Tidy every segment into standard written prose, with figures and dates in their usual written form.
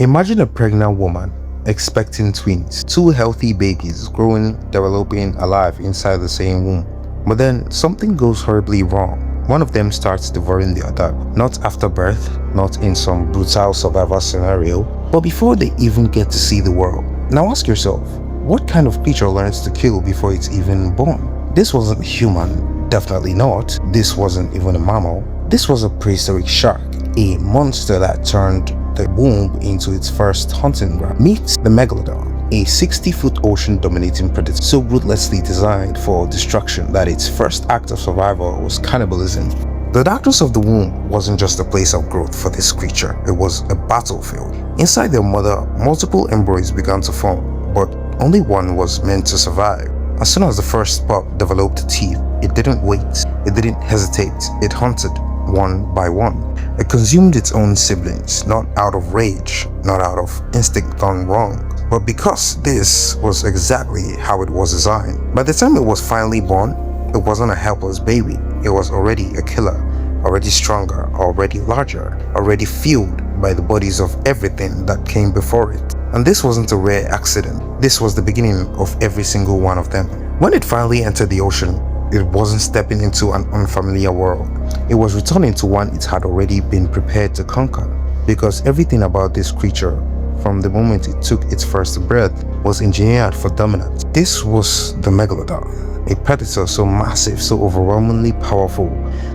Imagine a pregnant woman expecting twins, two healthy babies growing, developing, alive inside the same womb. But then something goes horribly wrong. One of them starts devouring the other, not after birth, not in some brutal survival scenario, but before they even get to see the world. Now ask yourself, what kind of creature learns to kill before it's even born? This wasn't human, definitely not. This wasn't even a mammal. This was a prehistoric shark, a monster that turned the womb into its first hunting ground. Meet the Megalodon, a 60-foot ocean-dominating predator so ruthlessly designed for destruction that its first act of survival was cannibalism. The darkness of the womb wasn't just a place of growth for this creature, it was a battlefield. Inside their mother, multiple embryos began to form, but only one was meant to survive. As soon as the first pup developed teeth, it didn't wait, it didn't hesitate, it hunted one by one. It consumed its own siblings, not out of rage, not out of instinct gone wrong, but because this was exactly how it was designed. By the time it was finally born, it wasn't a helpless baby. It was already a killer, already stronger, already larger, already fueled by the bodies of everything that came before it. And this wasn't a rare accident. This was the beginning of every single one of them. When it finally entered the ocean, it wasn't stepping into an unfamiliar world. It was returning to one it had already been prepared to conquer, because everything about this creature, from the moment it took its first breath, was engineered for dominance. This was the Megalodon, a predator so massive, so overwhelmingly powerful,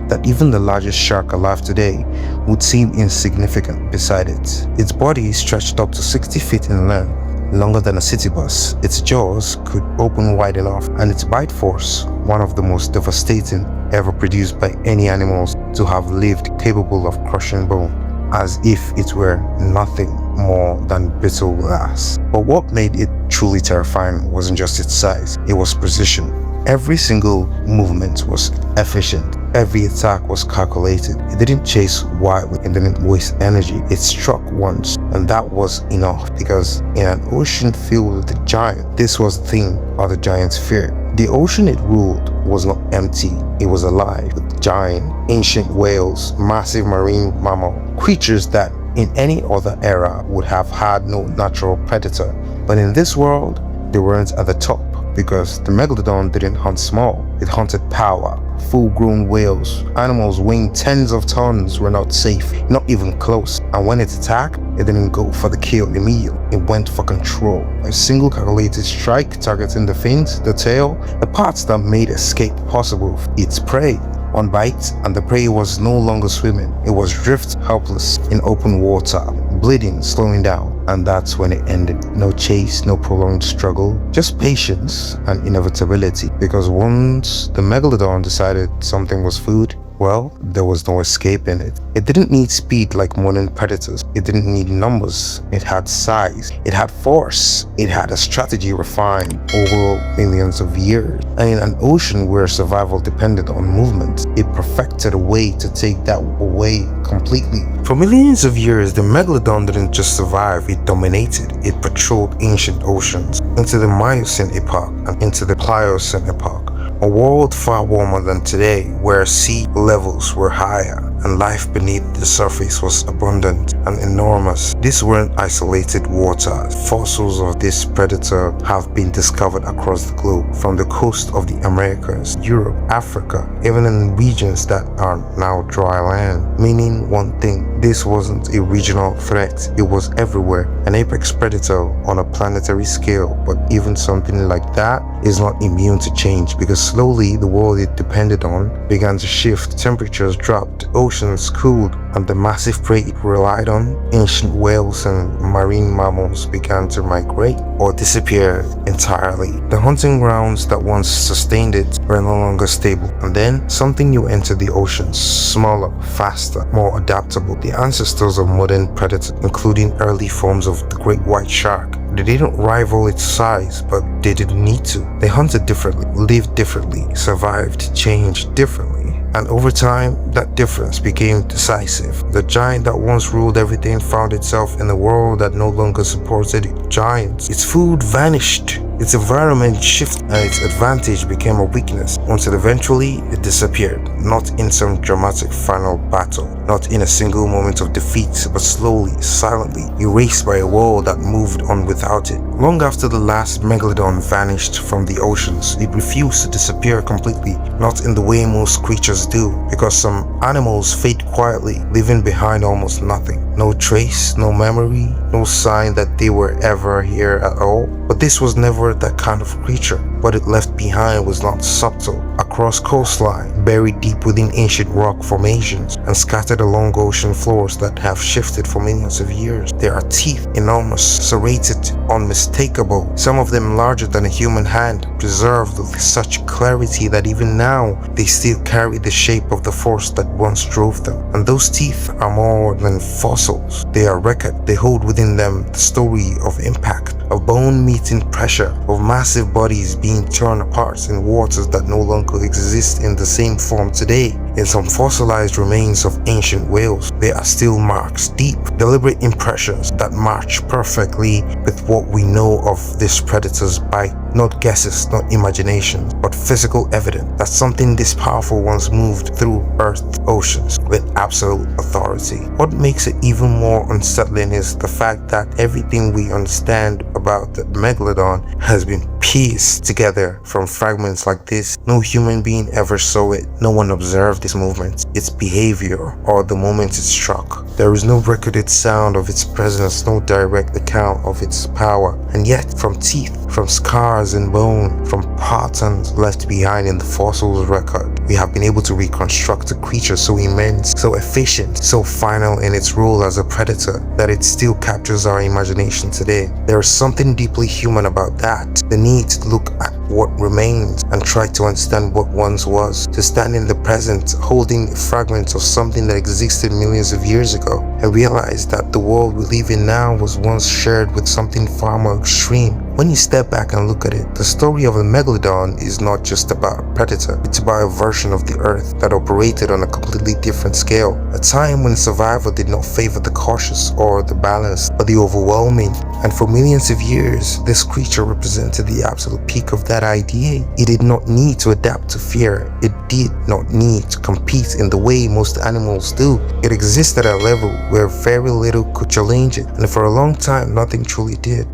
that even the largest shark alive today would seem insignificant beside it. Its body stretched up to 60 feet in length, longer than a city bus. Its jaws could open wide enough, and its bite force, one of the most devastating ever produced by any animals to have lived, capable of crushing bone, as if it were nothing more than brittle glass. But what made it truly terrifying wasn't just its size, it was precision. Every single movement was efficient. Every attack was calculated. It didn't chase wildly, it didn't waste energy. It struck once, and that was enough, because in an ocean filled with a giant, this was the thing all the giants feared. The ocean it ruled was not empty, it was alive with giant, ancient whales, massive marine mammal, creatures that in any other era would have had no natural predator. But in this world, they weren't at the top, because the Megalodon didn't hunt small, it hunted power. Full-grown whales, animals weighing tens of tons, were not safe, not even close. And when it attacked, it didn't go for the kill immediately, it went for control. A single calculated strike targeting the fins, the tail, the parts that made escape possible. Its prey, one bite, and the prey was no longer swimming, it was drift helpless in open water, bleeding, slowing down. And that's when it ended. No chase, no prolonged struggle, just patience and inevitability. Because once the Megalodon decided something was food, well, there was no escaping it. It didn't need speed like modern predators. It didn't need numbers. It had size. It had force. It had a strategy refined over millions of years. And in an ocean where survival depended on movement, it perfected a way to take that away completely. For millions of years, the Megalodon didn't just survive, it dominated. It patrolled ancient oceans into the Miocene epoch and into the Pliocene epoch. A world far warmer than today, where sea levels were higher and life beneath the surface was abundant and enormous. These weren't isolated waters. Fossils of this predator have been discovered across the globe, from the coast of the Americas, Europe, Africa, even in regions that are now dry land. Meaning one thing, this wasn't a regional threat, it was everywhere. An apex predator on a planetary scale, but even something like that is not immune to change, because slowly the world it depended on began to shift. Temperatures dropped, oceans cooled, and the massive prey it relied on, ancient whales and marine mammals, began to migrate or disappear entirely. The hunting grounds that once sustained it were no longer stable, and then something new entered the oceans, smaller, faster, more adaptable. The ancestors of modern predators, including early forms of the great white shark. They didn't rival its size, but they didn't need to. They hunted differently, lived differently, survived, changed differently. And over time, that difference became decisive. The giant that once ruled everything found itself in a world that no longer supported its giants. Its food vanished. Its environment shifted and its advantage became a weakness until eventually it disappeared, not in some dramatic final battle, not in a single moment of defeat, but slowly, silently, erased by a world that moved on without it. Long after the last Megalodon vanished from the oceans, it refused to disappear completely, not in the way most creatures do, because some animals fade quietly, leaving behind almost nothing. No trace, no memory, no sign that they were ever here at all. But this was never that kind of creature. What it left behind was not subtle. Across coastline, buried deep within ancient rock formations, and scattered along ocean floors that have shifted for millions of years, there are teeth, enormous, serrated, unmistakable, some of them larger than a human hand, preserved with such clarity that even now they still carry the shape of the force that once drove them. And those teeth are more than fossils. They are record. They hold within them the story of impact, of bone meeting pressure, of massive bodies being torn apart in waters that no longer exist in the same form today. In some fossilized remains of ancient whales, there are still marks, deep, deliberate impressions that match perfectly with what we know of this predator's bite. Not guesses, not imagination, but physical evidence that something this powerful once moved through Earth's oceans with absolute authority. What makes it even more unsettling is the fact that everything we understand about the Megalodon has been pieced together from fragments like this. No human being ever saw it. No one observed its movements, its behavior, or the moment it struck. There is no recorded sound of its presence, no direct account of its power. And yet, from teeth, from scars and bone, from patterns left behind in the fossils record, we have been able to reconstruct a creature so immense, so efficient, so final in its role as a predator that it still captures our imagination today. There is something deeply human about that. The need to look at what remains and try to understand what once was, to stand in the present holding fragments of something that existed millions of years ago and realize that the world we live in now was once shared with something far more extreme. When you step back and look at it, the story of the Megalodon is not just about a predator, it's about a version of the Earth that operated on a completely different scale, a time when survival did not favor the cautious or the balanced, but the overwhelming. And for millions of years, this creature represented the absolute peak of that idea. It did not need to adapt to fear. It did not need to compete in the way most animals do. It existed at a level where very little could challenge it, and for a long time, nothing truly did.